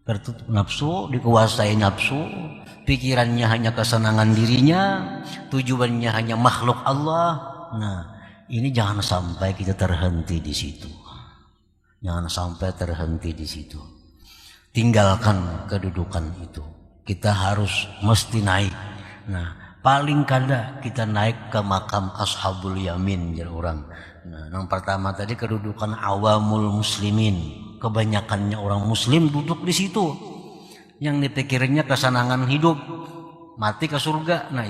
tertutup nafsu, dikuasai nafsu, pikirannya hanya kesenangan dirinya, tujuannya hanya makhluk Allah. Nah, ini jangan sampai kita terhenti di situ. Jangan sampai terhenti di situ. Tinggalkan kedudukan itu. Kita harus mesti naik. Nah, paling kada kita naik ke makam ashabul yamin jadi orang. Nah, yang pertama tadi kedudukan awamul muslimin. Kebanyakannya orang muslim duduk di situ. Yang dipikirnya kesenangan hidup, mati ke surga. Nah,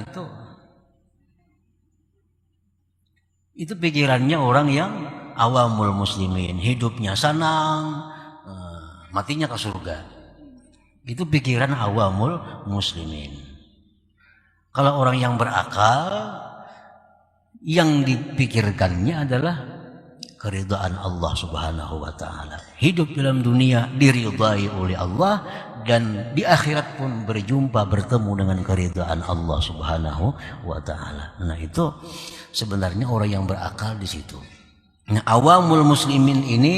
itu pikirannya orang yang awamul muslimin, hidupnya senang, matinya ke surga. Itu pikiran awamul muslimin. Kalau orang yang berakal, yang dipikirkannya adalah keridhaan Allah Subhanahu wa taala. Hidup dalam dunia diridhai oleh Allah dan di akhirat pun bertemu dengan keridhaan Allah Subhanahu wa taala. Nah, itu sebenarnya orang yang berakal di situ. Nah, awamul muslimin ini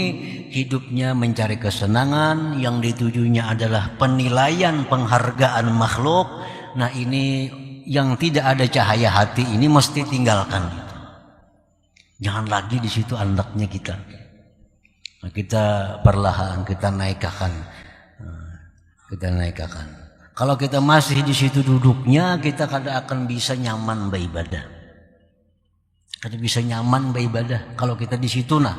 hidupnya mencari kesenangan, yang ditujunya adalah penilaian, penghargaan makhluk. Nah, ini yang tidak ada cahaya hati ini mesti tinggalkan. Jangan lagi di situ andaknya kita. Nah, kita perlahan kita naikkan. Kalau kita masih di situ duduknya, kita kada akan bisa nyaman beribadah. Kada bisa nyaman beribadah kalau kita di situ nah.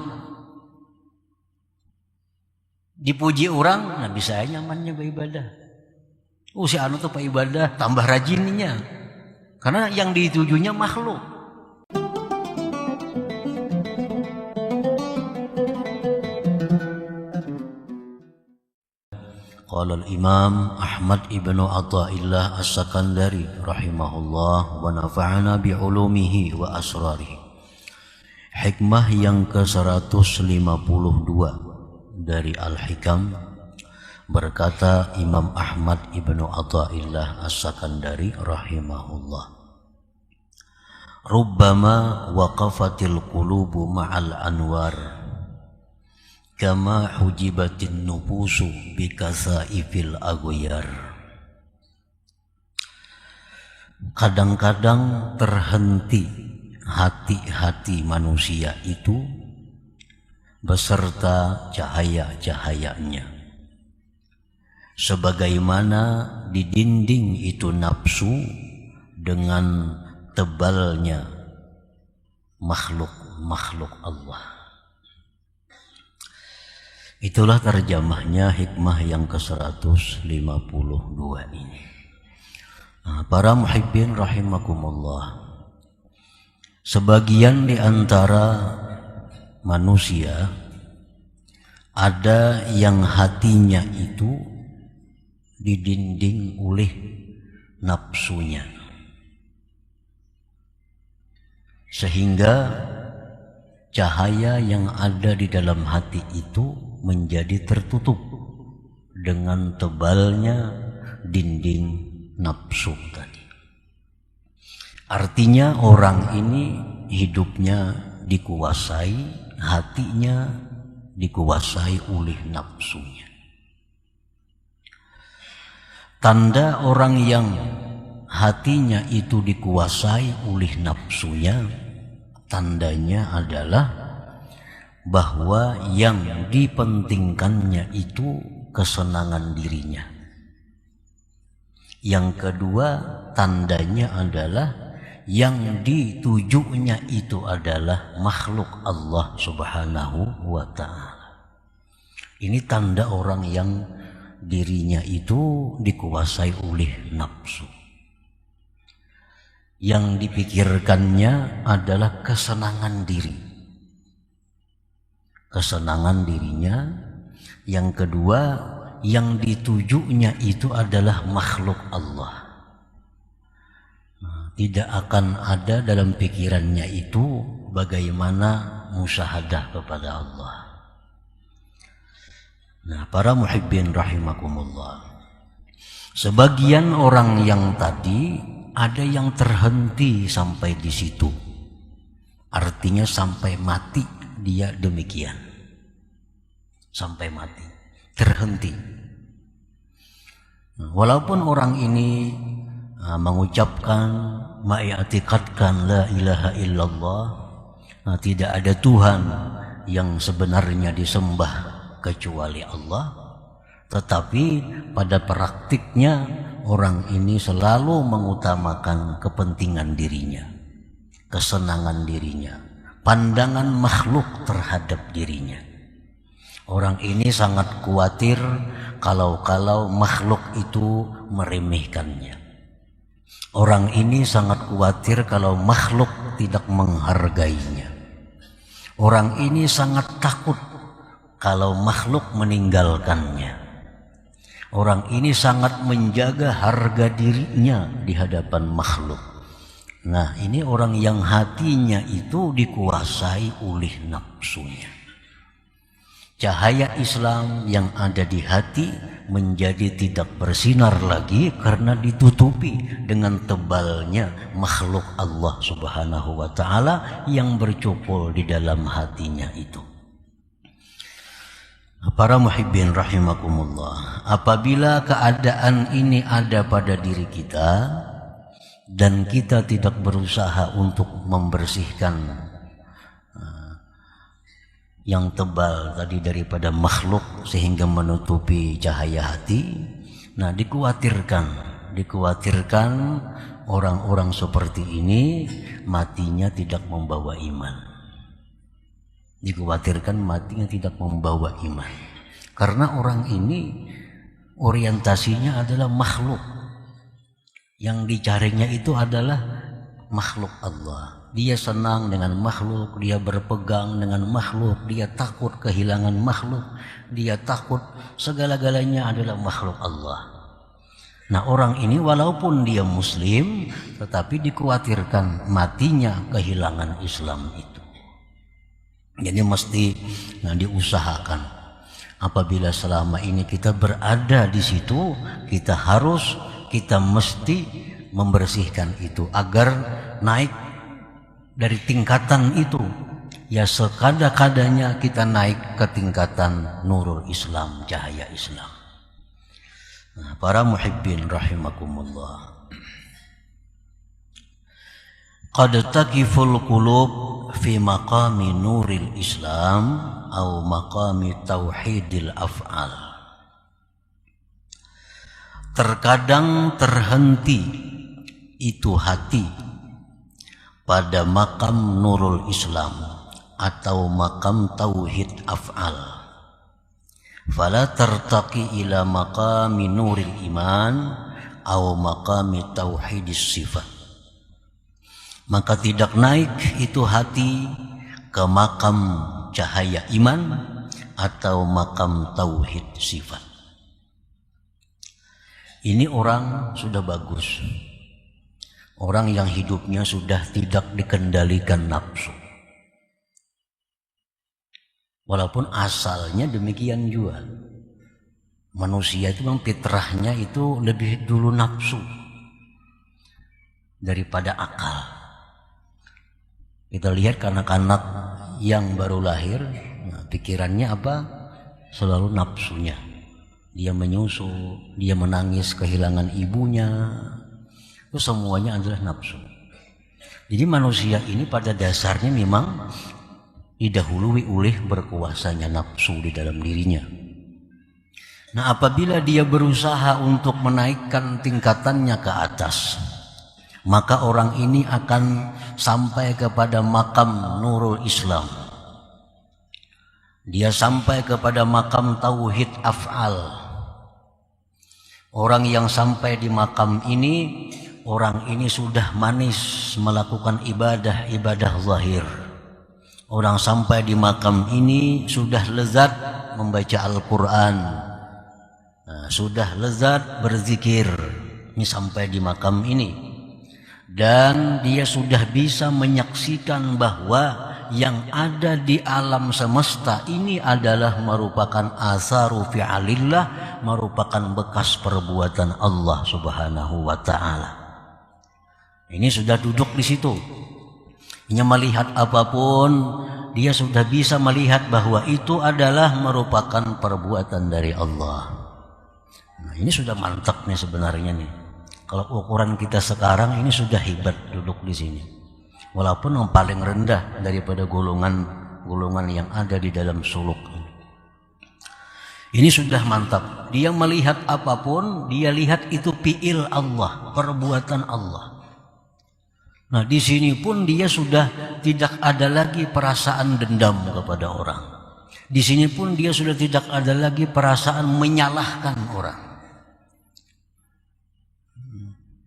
Dipuji orang, nah bisa nyamannya beribadah. Si anu tuh ibadah tambah rajinnya. Karena yang ditujunya makhluk. Qala al-Imam Ahmad ibnu Athaillah As-Sakandari rahimahullah wa nafa'ana bi'ulumihi wa asrarihi. Hikmah yang ke-152 dari Al-Hikam, berkata Imam Ahmad ibnu Athaillah As-Sakandari rahimahullah, rubbama waqafatil qulubu ma'al anwar kama hujibatin nufusu bikasaifil aghyar. Kadang-kadang terhenti hati-hati manusia itu beserta cahaya-cahayanya, sebagaimana di dinding itu nafsu dengan tebalnya makhluk Allah. Itulah terjemahnya hikmah yang ke-152 ini. Nah, para muhibbin rahimakumullah, sebagian di antara manusia ada yang hatinya itu didinding oleh nafsunya, sehingga cahaya yang ada di dalam hati itu menjadi tertutup dengan tebalnya dinding nafsu tadi. Artinya orang ini hidupnya dikuasai, hatinya dikuasai oleh nafsunya. Tanda orang yang hatinya itu dikuasai oleh nafsunya, tandanya adalah bahwa yang dipentingkannya itu kesenangan dirinya. Yang kedua, tandanya adalah yang ditujunya itu adalah makhluk Allah Subhanahu wa ta'ala. Ini tanda orang yang dirinya itu dikuasai oleh nafsu. Yang dipikirkannya adalah kesenangan diri, kesenangan dirinya. Yang kedua, yang ditujunya itu adalah makhluk Allah. Tidak akan ada dalam pikirannya itu bagaimana musyahadah kepada Allah. Nah, para muhibbin rahimakumullah, sebagian orang yang tadi ada yang terhenti sampai di situ. Artinya sampai mati dia demikian. Sampai mati, terhenti. Walaupun orang ini mengucapkan, mengiktikadkan la ilaha illallah, tidak ada Tuhan yang sebenarnya disembah kecuali Allah, tetapi pada praktiknya orang ini selalu mengutamakan kepentingan dirinya, kesenangan dirinya, pandangan makhluk terhadap dirinya. Orang ini sangat khawatir kalau makhluk itu meremehkannya. Orang ini sangat khawatir kalau makhluk tidak menghargainya. Orang ini sangat takut kalau makhluk meninggalkannya. Orang ini sangat menjaga harga dirinya di hadapan makhluk. Nah, ini orang yang hatinya itu dikuasai oleh nafsunya. Cahaya Islam yang ada di hati menjadi tidak bersinar lagi karena ditutupi dengan tebalnya makhluk Allah Subhanahu wa ta'ala yang bercupul di dalam hatinya itu. Para muhibbin rahimakumullah, apabila keadaan ini ada pada diri kita dan kita tidak berusaha untuk membersihkan yang tebal tadi daripada makhluk sehingga menutupi cahaya hati, nah dikhawatirkan orang-orang seperti ini matinya tidak membawa iman. Dikhawatirkan matinya tidak membawa iman. Karena orang ini orientasinya adalah makhluk. Yang dicarinya itu adalah makhluk Allah. Dia senang dengan makhluk, dia berpegang dengan makhluk, dia takut kehilangan makhluk, dia takut segala-galanya adalah makhluk Allah. Nah, orang ini walaupun dia muslim, tetapi dikhawatirkan matinya kehilangan Islam itu. Jadi mesti diusahakan. Apabila selama ini kita berada di situ, kita mesti membersihkan itu agar naik dari tingkatan itu. Ya sekada-kadanya kita naik ke tingkatan nurul Islam, cahaya Islam. Nah, para muhibbin rahimakumullah, qad taqiful qulub fi maqami nuril Islam atau maqami tauhidil af'al. Terkadang terhenti itu hati pada makam nurul Islam atau makam tauhid af'al. Fala tartaqi ila maqami nuril iman atau maqami tauhidis sifat. Maka tidak naik itu hati ke makam cahaya iman atau makam tauhid sifat. Ini orang sudah bagus. Orang yang hidupnya sudah tidak dikendalikan nafsu. Walaupun asalnya demikian juga. Manusia itu memang fitrahnya itu lebih dulu nafsu daripada akal. Kita lihat anak-anak yang baru lahir, pikirannya apa? Selalu nafsunya. Dia menyusu, dia menangis kehilangan ibunya. Itu semuanya adalah nafsu. Jadi manusia ini pada dasarnya memang didahului oleh berkuasanya nafsu di dalam dirinya. Nah, apabila dia berusaha untuk menaikkan tingkatannya ke atas, maka orang ini akan sampai kepada makam nurul Islam. Dia sampai kepada makam tauhid af'al. Orang yang sampai di makam ini, orang ini sudah manis melakukan ibadah zahir. Orang sampai di makam ini sudah lezat membaca Al-Quran, sudah lezat berzikir. Ini sampai di makam ini. Dan dia sudah bisa menyaksikan bahwa yang ada di alam semesta ini adalah merupakan asaru fi'alillah, merupakan bekas perbuatan Allah Subhanahu wa ta'ala. Ini sudah duduk di situ. Dia melihat apapun, dia sudah bisa melihat bahwa itu adalah merupakan perbuatan dari Allah. Nah, ini sudah mantap nih sebenarnya nih. Kalau ukuran kita sekarang ini sudah hebat duduk di sini. Walaupun yang paling rendah daripada golongan yang ada di dalam suluk. Ini sudah mantap. Dia melihat apapun, dia lihat itu fi'il Allah, perbuatan Allah. Nah, di sini pun dia sudah tidak ada lagi perasaan dendam kepada orang. Di sini pun dia sudah tidak ada lagi perasaan menyalahkan orang.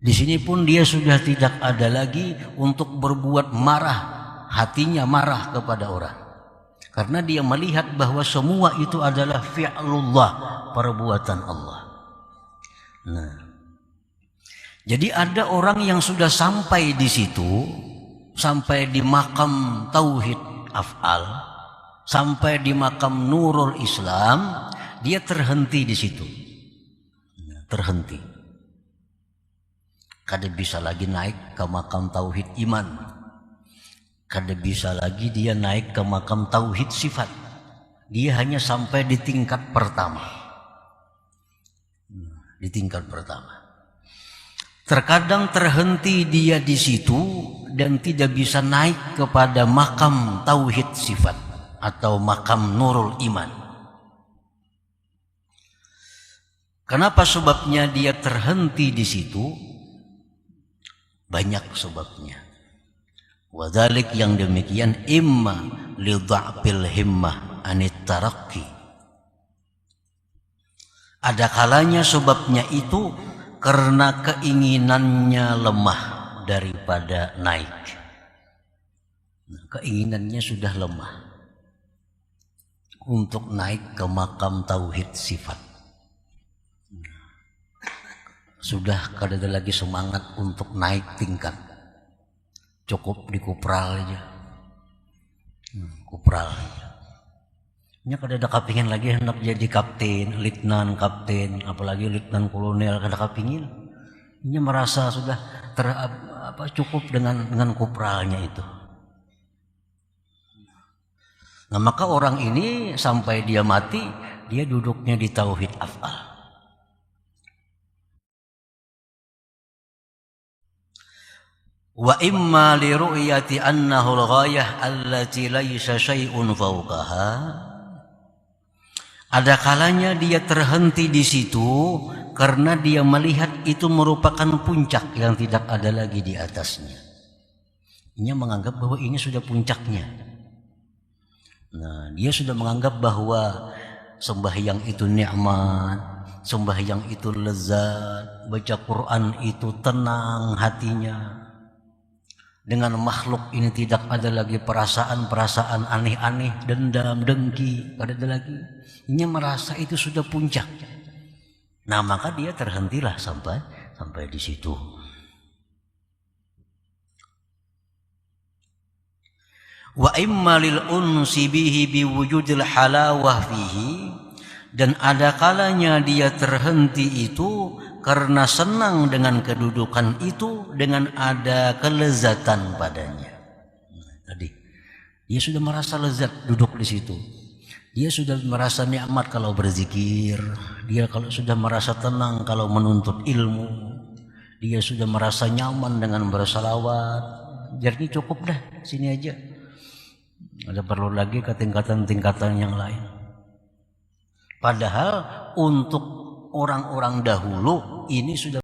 Di sini pun dia sudah tidak ada lagi untuk berbuat marah, hatinya marah kepada orang. Karena dia melihat bahwa semua itu adalah fi'lullah, perbuatan Allah. Nah, jadi ada orang yang sudah sampai di situ, sampai di makam tauhid af'al, sampai di makam nurul Islam, dia terhenti di situ. Terhenti. Kada bisa lagi naik ke makam tauhid iman. Kada bisa lagi dia naik ke makam tauhid sifat. Dia hanya sampai di tingkat pertama. Di tingkat pertama. Terkadang terhenti dia di situ dan tidak bisa naik kepada makam tauhid sifat atau makam nurul iman. Kenapa sebabnya dia terhenti di situ? Banyak sebabnya. Wadhalik yang demikian imma li dha'fil himmah anit tarakki. Ada kalanya sebabnya itu karena keinginannya lemah daripada naik. Keinginannya sudah lemah untuk naik ke makam tauhid sifat. Sudah kada ada lagi semangat untuk naik tingkat. Cukup di kupral aja. Kupral aja. Nya kada ada kapingin lagi hendak jadi kapten, letnan kapten, apalagi letnan kolonel kada kapingin. Nya merasa sudah cukup dengan kupralnya itu. Nah, maka orang ini sampai dia mati, dia duduknya di tauhid af'al. Wa imma li ru'yati annahu al-ghayah allati laysa syai'un fawqaha. Ada kalanya dia terhenti di situ karena dia melihat itu merupakan puncak yang tidak ada lagi di atasnya. Dia menganggap bahwa ini sudah puncaknya. Nah, dia sudah menganggap bahwa sembahyang itu nikmat, sembahyang itu lezat, baca Quran itu tenang hatinya. Dengan makhluk ini tidak ada lagi perasaan-perasaan aneh-aneh, dendam, dengki, tidak ada lagi. Ini merasa itu sudah puncak. Nah, maka dia terhentilah sampai di situ. Wa imma lil unsi bihi biwujudil halawah fihi, dan ada kalanya dia terhenti itu karena senang dengan kedudukan itu, dengan ada kelezatan padanya. Tadi dia sudah merasa lezat duduk di situ. Dia sudah merasa nikmat kalau berzikir. Dia kalau sudah merasa tenang kalau menuntut ilmu. Dia sudah merasa nyaman dengan bersalawat. Jadi cukup dah sini aja. Ada perlu lagi ke tingkatan-tingkatan yang lain. Padahal untuk orang-orang dahulu ini sudah